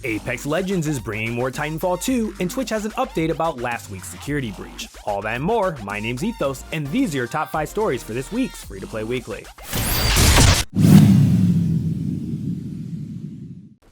Apex Legends is bringing more Titanfall 2, and Twitch has an update about last week's security breach. All that and more, my name's Ethos, and these are your top 5 stories for this week's Free-to-Play Weekly.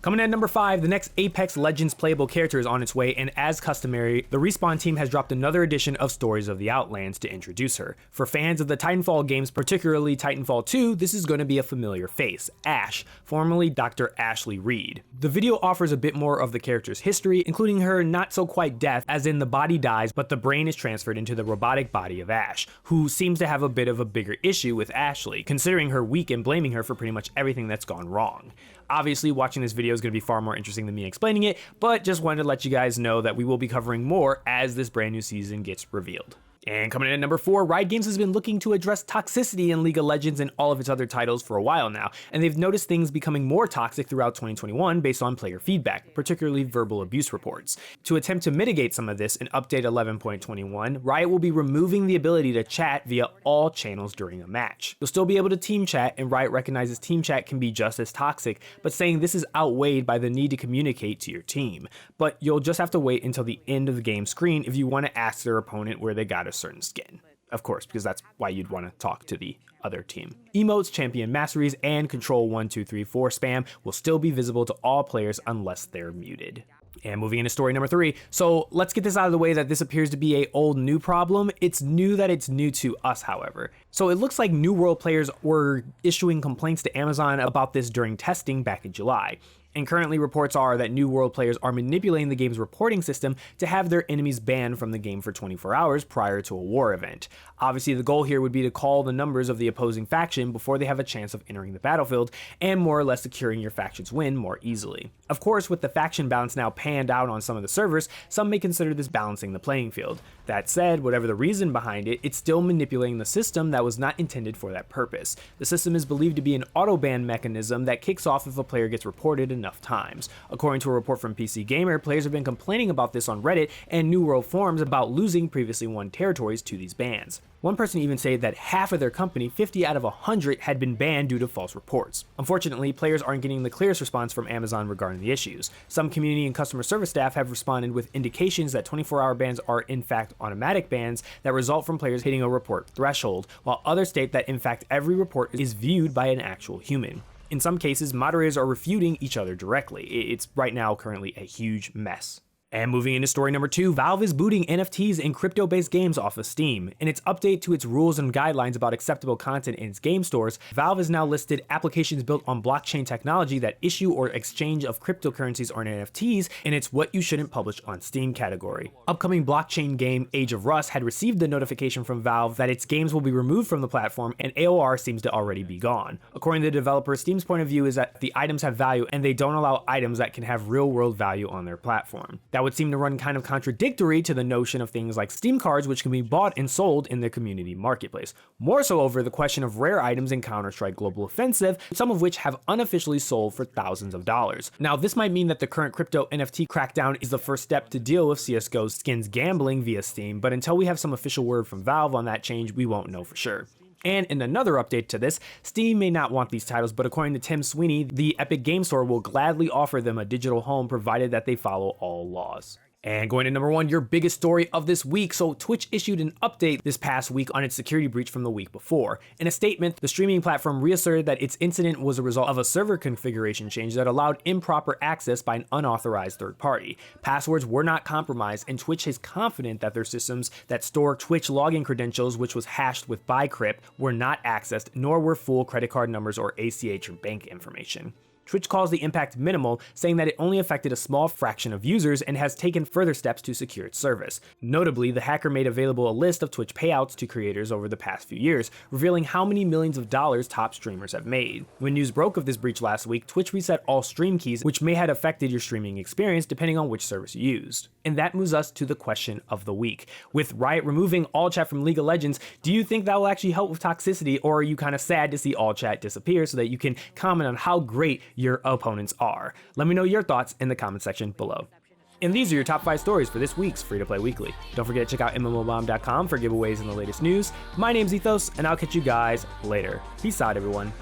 Coming in at number 5, the next Apex Legends playable character is on its way, and as customary, the Respawn team has dropped another edition of Stories of the Outlands to introduce her. For fans of the Titanfall games, particularly Titanfall 2, this is going to be a familiar face, Ash, formerly Dr. Ashley Reed. The video offers a bit more of the character's history, including her not-so-quite death, as in the body dies, but the brain is transferred into the robotic body of Ash, who seems to have a bit of a bigger issue with Ashley, considering her weak and blaming her for pretty much everything that's gone wrong. Obviously, watching this video is going to be far more interesting than me explaining it, but just wanted to let you guys know that we will be covering more as this brand new season gets revealed. And coming in at number 4, Riot Games has been looking to address toxicity in League of Legends and all of its other titles for a while now, and they've noticed things becoming more toxic throughout 2021 based on player feedback, particularly verbal abuse reports. To attempt to mitigate some of this in Update 11.21, Riot will be removing the ability to chat via all channels during a match. You'll still be able to team chat, and Riot recognizes team chat can be just as toxic, but saying this is outweighed by the need to communicate to your team. But you'll just have to wait until the end of the game screen if you want to ask their opponent where they got a certain skin. Of course, because that's why you'd want to talk to the other team. Emotes, champion masteries, and control 1, 2, 3, 4 spam will still be visible to all players unless they're muted. And moving into story number 3. So let's get this out of the way that this appears to be a old new problem. It's new that it's new to us, however. So it looks like New World players were issuing complaints to Amazon about this during testing back in July. And currently reports are that New World players are manipulating the game's reporting system to have their enemies banned from the game for 24 hours prior to a war event. Obviously, the goal here would be to call the numbers of the opposing faction before they have a chance of entering the battlefield and more or less securing your faction's win more easily. Of course, with the faction balance now panned out on some of the servers, some may consider this balancing the playing field. That said, whatever the reason behind it, it's still manipulating the system that was not intended for that purpose. The system is believed to be an auto-ban mechanism that kicks off if a player gets reported enough times. According to a report from PC Gamer, players have been complaining about this on Reddit and New World forums about losing previously won territories to these bans. One person even said that half of their company, 50 out of 100, had been banned due to false reports. Unfortunately, players aren't getting the clearest response from Amazon regarding the issues. Some community and customer service staff have responded with indications that 24-hour bans are in fact automatic bans that result from players hitting a report threshold, while others state that in fact every report is viewed by an actual human. In some cases, moderators are refuting each other directly. It's right now currently a huge mess. And moving into story number 2, Valve is booting NFTs and crypto-based games off of Steam. In its update to its rules and guidelines about acceptable content in its game stores, Valve has now listed applications built on blockchain technology that issue or exchange of cryptocurrencies or NFTs in its What You Shouldn't Publish on Steam category. Upcoming blockchain game Age of Rust had received the notification from Valve that its games will be removed from the platform, and AOR seems to already be gone. According to the developer, Steam's point of view is that the items have value and they don't allow items that can have real-world value on their platform. That would seem to run kind of contradictory to the notion of things like Steam cards, which can be bought and sold in the community marketplace. More so over the question of rare items in Counter-Strike Global Offensive, some of which have unofficially sold for thousands of dollars. Now, this might mean that the current crypto NFT crackdown is the first step to deal with CSGO's skins gambling via Steam, but until we have some official word from Valve on that change, we won't know for sure. And in another update to this, Steam may not want these titles, but according to Tim Sweeney, the Epic Game Store will gladly offer them a digital home provided that they follow all laws. And going to number 1, your biggest story of this week. So Twitch issued an update this past week on its security breach from the week before. In a statement, the streaming platform reasserted that its incident was a result of a server configuration change that allowed improper access by an unauthorized third party. Passwords were not compromised, and Twitch is confident that their systems that store Twitch login credentials, which was hashed with bcrypt, were not accessed, nor were full credit card numbers or ACH or bank information. Twitch calls the impact minimal, saying that it only affected a small fraction of users and has taken further steps to secure its service. Notably, the hacker made available a list of Twitch payouts to creators over the past few years, revealing how many millions of dollars top streamers have made. When news broke of this breach last week, Twitch reset all stream keys, which may have affected your streaming experience depending on which service you used. And that moves us to the question of the week. With Riot removing all chat from League of Legends, do you think that will actually help with toxicity, or are you kind of sad to see all chat disappear so that you can comment on how great your opponents are? Let me know your thoughts in the comment section below. And these are your top 5 stories for this week's Free-to-Play Weekly. Don't forget to check out mmobomb.com for giveaways and the latest news. My name's Ethos, and I'll catch you guys later. Peace out, everyone.